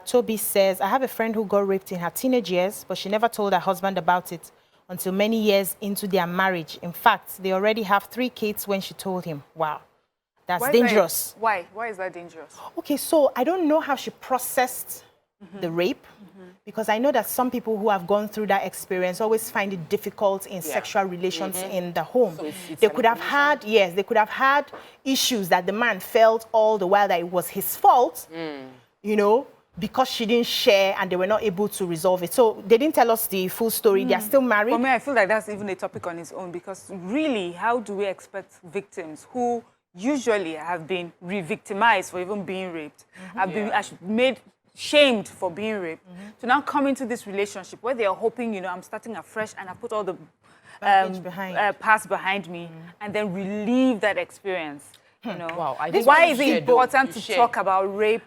Toby says, I have a friend who got raped in her teenage years, but she never told her husband about it until many years into their marriage. In fact, they already have 3 kids when she told him. Wow, that's dangerous. Why? Why is that dangerous? Okay, so I don't know how she processed the rape, because I know that some people who have gone through that experience always find it difficult in sexual relations in the home. So it's they could have had, they could have had issues that the man felt all the while that it was his fault, you know, because she didn't share and they were not able to resolve it. So they didn't tell us the full story. They're still married. For me, I feel like that's even a topic on its own, because really, how do we expect victims who usually have been re-victimized for even being raped, have been made shamed for being raped, to now come into this relationship where they are hoping, you know, I'm starting afresh and I put all the past behind me and then relieve that experience, you know. Wow, why is it important to talk about rape?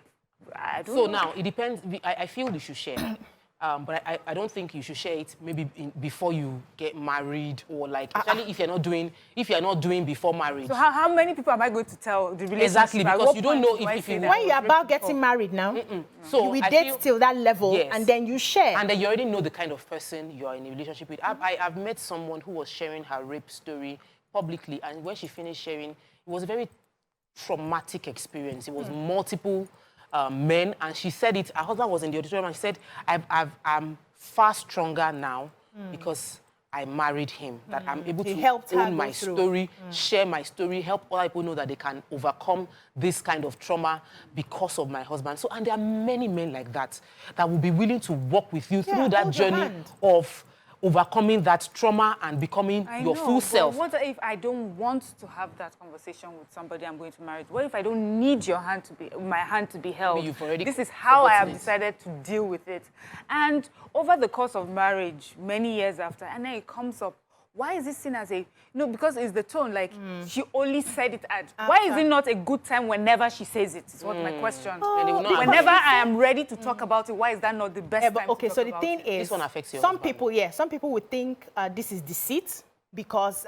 I don't know. Now, it depends. I feel you should share. But I don't think you should share it maybe before you get married, or like, especially if you're not doing before marriage. So how many people am I going to tell the relationship? Exactly, because you don't know if you... When you're about getting married now, so we date till that level, and then you share. And then you already know the kind of person you're in a relationship with. I've met someone who was sharing her rape story publicly, and when she finished sharing, it was a very traumatic experience. It was multiple men, and she said it, her husband was in the auditorium, and she said, I'm far stronger now because I married him, that I'm able to own my story, share my story, help other people know that they can overcome this kind of trauma because of my husband. So, and there are many men like that will be willing to walk with you through that journey of overcoming that trauma and becoming your full self. What if I don't want to have that conversation with somebody I'm going to marry? What if I don't need my hand to be held? This is how I have decided to deal with it. And over the course of marriage, many years after, and then it comes up, why is this seen as a, because it's the tone, like, she only said it at, why is it not a good time whenever she says it, is what my question. Whenever I am ready to talk about it, why is that not the best time to talk about it? So the thing is, this one affects you. Some people would think this is deceit, because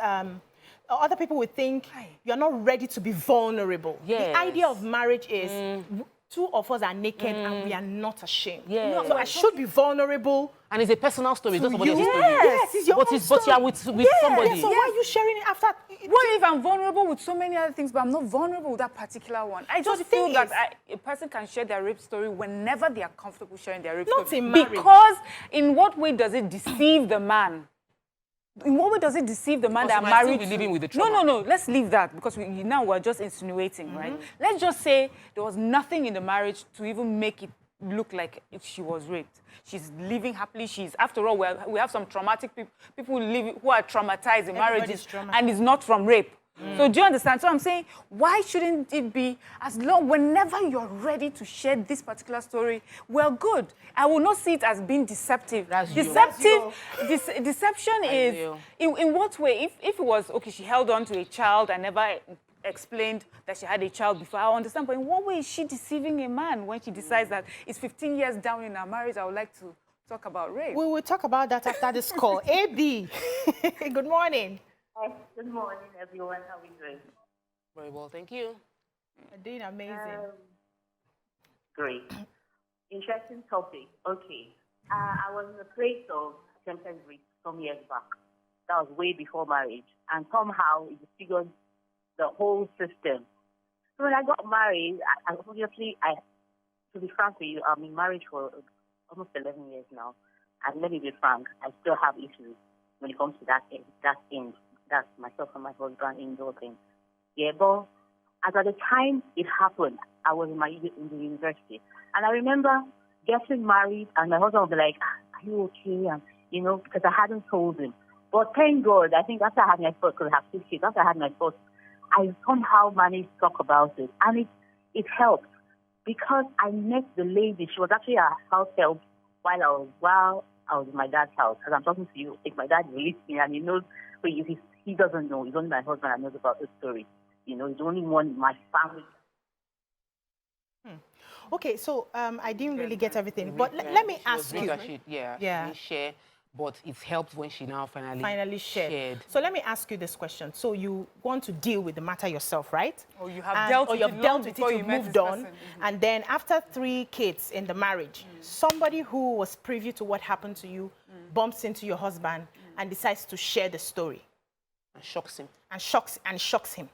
other people would think you're not ready to be vulnerable. The idea of marriage is 2 of us are naked and we are not ashamed. So I should be vulnerable. And it's a personal story. It's not somebody else's story. Yes, it's your own story. But you're with somebody. So why are you sharing it after? What if I'm vulnerable with so many other things, but I'm not vulnerable with that particular one? I just feel that a person can share their rape story whenever they are comfortable sharing their rape story. Not in marriage. Because in what way does it deceive the man? In what way does it deceive the man that are married to? Living with the trauma. No. Let's leave that, because now we're just insinuating, right? Let's just say there was nothing in the marriage to even make it look like she was raped. She's living happily. After all, we have some traumatic people who are traumatized in marriages, and it's not from rape. So do you understand? So I'm saying, why shouldn't it be whenever you're ready to share this particular story? Well, good. I will not see it as being deceptive. Deception is, in what way? If it was, okay, she held on to a child and never explained that she had a child before, I understand. But in what way is she deceiving a man when she decides that it's 15 years down in our marriage, I would like to talk about rape? We will talk about that after this call. AB, good morning. Hi, good morning, everyone. How are you doing? Very well, thank you. Doing amazing. Great. Interesting topic. Okay. I was in a place of attempted rape some years back. That was way before marriage. And somehow it disfigured the whole system. So when I got married, obviously, to be frank with you, I'm in marriage for almost 11 years now. And let me be frank, I still have issues when it comes to that end. That's myself and my husband indoor thing. Yeah, but at the time it happened, I was in the university. And I remember getting married, and my husband would be like, are you okay? And, because I hadn't told him. But thank God, I think after I had my first, because I have 6 kids, after I had my first, I somehow managed to talk about it. And it helped, because I met the lady. She was actually a house help while I was in my dad's house. As I'm talking to you, if my dad released me and he knows, but he doesn't know. He's only my husband that knows about this story. He's the only one in my family. Okay, so I didn't really get everything, but let me ask you. Share. but it's helped when she now finally shared. So let me ask you this question. So you want to deal with the matter yourself, right? Or you have dealt with it, you've moved on. And then after 3 kids in the marriage, somebody who was privy to what happened to you bumps into your husband and decides to share the story. And shocks him. And shocks him.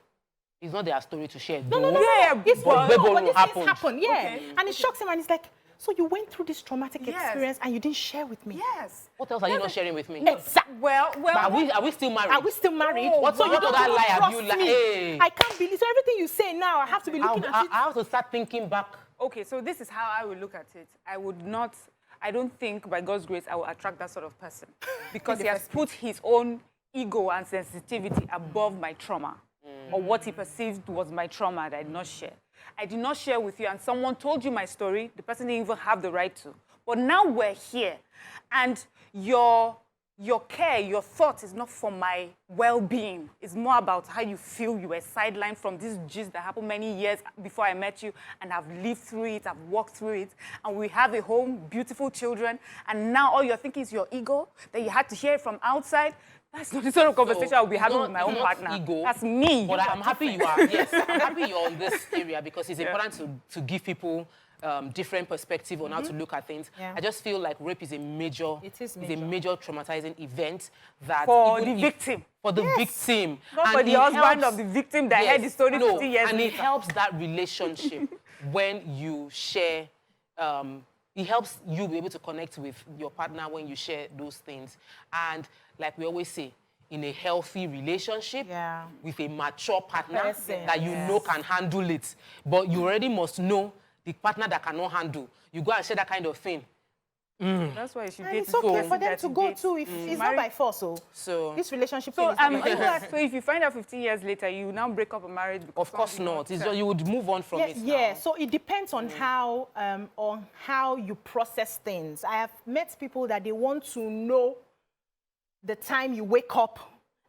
It's not their story to share. No. Yeah, it's but these things happen. Yeah. Okay. And it shocks him and he's like, so you went through this traumatic experience and you didn't share with me? Yes. What else are you not sharing with me? Exactly. Well, but are we still married? Are we still married? What other lie have you lied? Hey. I can't believe. So everything you say now, I have to be looking at it. I have to start thinking back. Okay, so this is how I would look at it. I don't think by God's grace I will attract that sort of person. Because he has put his own ego and sensitivity above my trauma. Or what he perceived was my trauma that I did not share. I did not share with you, and someone told you my story. The person didn't even have the right to. But now we're here, and your care, your thought is not for my well-being. It's more about how you feel you were sidelined from this gist that happened many years before I met you, and I've lived through it, I've walked through it, and we have a home, beautiful children, and now all you're thinking is your ego, that you had to hear it from outside. That's not the sort of conversation I'll be having with my own partner. Ego, that's me. But I'm happy you are. Yes, I'm happy you're on this area because it's important to give people different perspective on how to look at things. Yeah. I just feel like rape is a major, traumatizing event that for the victim. For the victim. Not for the husband of the victim that heard the story 50 years and it helps that relationship when you share. It helps you be able to connect with your partner when you share those things. And like we always say, in a healthy relationship with a mature partner that you know can handle it. But you already must know the partner that cannot handle. You go and share that kind of thing. That's why you should date. It's okay for them to go too. If it's not by force, so this relationship. So if you find out 15 years later, you now break up a marriage. Of course not. It's just, you would move on from it. Yeah. So it depends on how you process things. I have met people that they want to know the time you wake up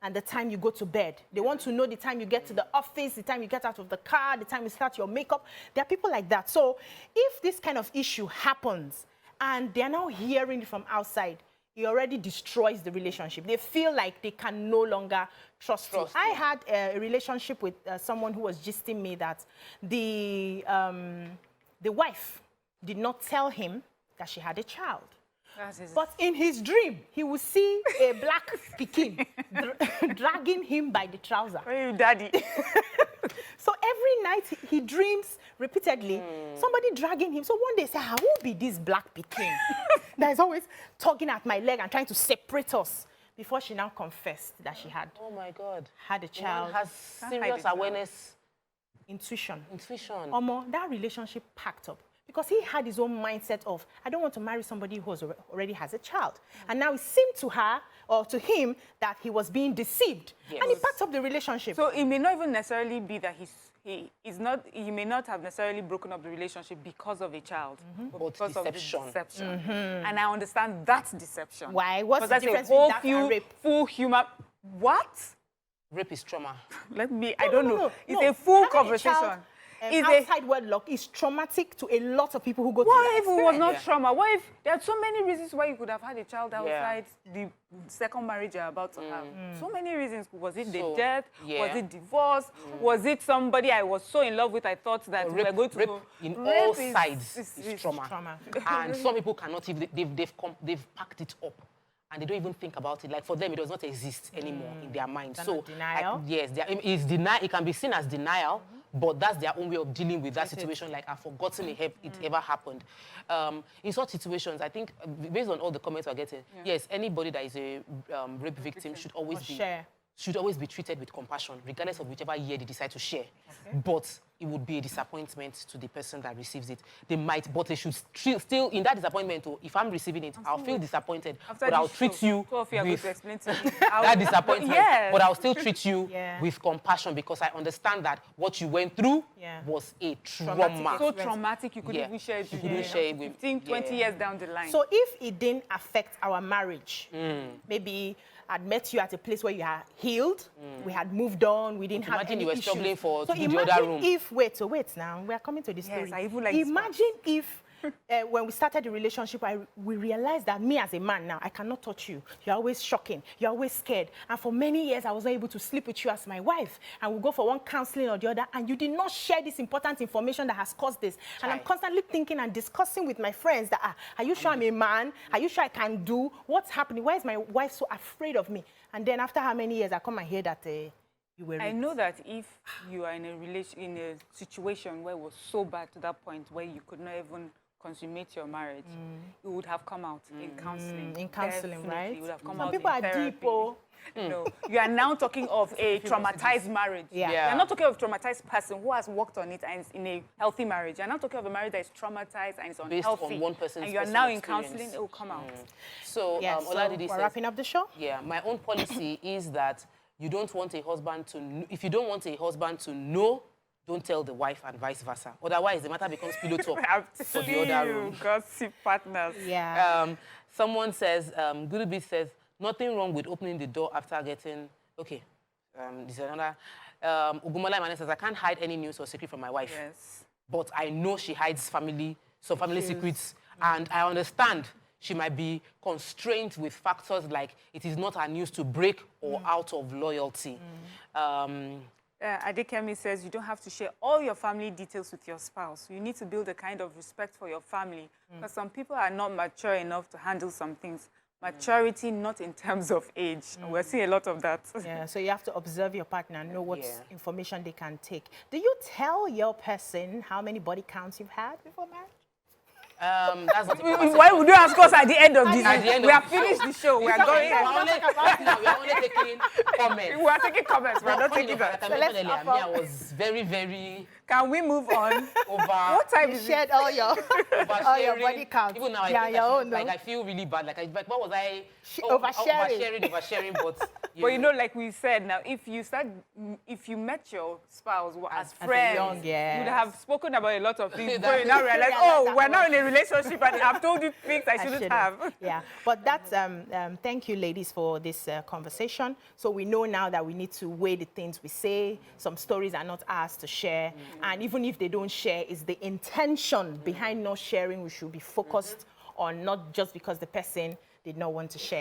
and the time you go to bed. They want to know the time you get to the office, the time you get out of the car, the time you start your makeup. There are people like that. So if this kind of issue happens, and they're now hearing it from outside, it already destroys the relationship. They feel like they can no longer trust you. I had a relationship with someone who was gisting me that the wife did not tell him that she had a child. But in his dream, he would see a black Pekin dragging him by the trouser. Hey, daddy. So every night he dreams repeatedly, somebody dragging him. So one day he said, who be this black Pekin that is always tugging at my leg and trying to separate us? Before she now confessed that she had had a child. Has serious awareness. Intuition. That relationship packed up. Because he had his own mindset of, I don't want to marry somebody who already has a child. And now it seemed to her, or to him, that he was being deceived. And he packed up the relationship. So it may not even necessarily be that he may not have necessarily broken up the relationship because of a child, but because of the deception. And I understand that's deception. Why? What's the difference between that and rape? Full human... What? Rape is trauma. I don't know. It's a full conversation. Outside wedlock is traumatic to a lot of people who go through that experience. What if it was not trauma? What if there are so many reasons why you could have had a child outside the second marriage you're about to have? So many reasons. Was it the death? Was it divorce? Was it somebody I was so in love with I thought that we were going to rape in all sides is trauma. And some people cannot even, they've packed it up. And they don't even think about it. Like for them, it does not exist anymore in their mind. So denial. It can be seen as denial, but that's their own way of dealing with that situation. Like I've forgotten it ever happened. In such situations, I think based on all the comments we're getting, yes, anybody that is a rape victim should always be treated with compassion, regardless of whichever year they decide to share. But it would be a disappointment to the person that receives it. But they should still, in that disappointment, if I'm receiving it, I'll feel disappointed, but I'll treat you with that disappointment. But I'll still treat you with compassion because I understand that what you went through was a trauma. So traumatic, you couldn't even share it with 15, 20 years down the line. So if it didn't affect our marriage, maybe I'd met you at a place where you are healed, we had moved on, we didn't have any issues. Imagine you were struggling to do the other room. Wait now, we are coming to this story. I even like imagine if when we started the relationship, we realized that me as a man now, I cannot touch you. You're always shocking. You're always scared. And for many years, I was not able to sleep with you as my wife. And we'll go for one counseling or the other, and you did not share this important information that has caused this. And I'm constantly thinking and discussing with my friends that, are you sure I'm a man? Are you sure I can do? What's happening? Why is my wife so afraid of me? And then after how many years, I come and hear that you were raped. I know that if you are in a situation where it was so bad to that point where you could not even consummate your marriage, it would have come out in counseling. In counseling, right? It would have come Some out people in are therapy. deep, oh. No, you are now talking of a traumatized marriage. Yeah. You're not talking of a traumatized person who has worked on it and is in a healthy marriage. You're not talking of a marriage that is traumatized and is unhealthy. Based on one person's and you're now in counseling, it will come out. So, So Oladide we're says, wrapping up the show? yeah, my own policy is that you don't want a husband to, if you don't want a husband to know, don't tell the wife and vice versa. Otherwise, the matter becomes pillow talk for the other room. Gossip partners. Yeah. Someone says, Goodbit says, nothing wrong with opening the door after getting, okay. This is another. Ugumola Imane says, I can't hide any news or secret from my wife. Yes. But I know she hides some family secrets. And I understand she might be constrained with factors like it is not her news to break or out of loyalty. Adekemi says you don't have to share all your family details with your spouse. You need to build a kind of respect for your family. Because some people are not mature enough to handle some things. Maturity, not in terms of age. We're seeing a lot of that. Yeah, so you have to observe your partner and know what information they can take. Do you tell your person how many body counts you've had before marriage? That's not Why would you ask us at the end of this? We have finished the show. We are going. We are only taking comments. We are taking comments. We are not taking that. I was very, very... Can we move on? What time You is shared it? all your body counts. Even now, I feel really bad. Like what was I? Oversharing, but... But you know, like we said, now, if you met your spouse as friends, you'd have spoken about a lot of things. Before you now realize, we're now in a relationship and I've told you things I shouldn't have. Yeah, but that's, thank you, ladies, for this conversation. So we know now that we need to weigh the things we say. Some stories are not ours to share. And even if they don't share, it's the intention behind not sharing we should be focused on, not just because the person did not want to share.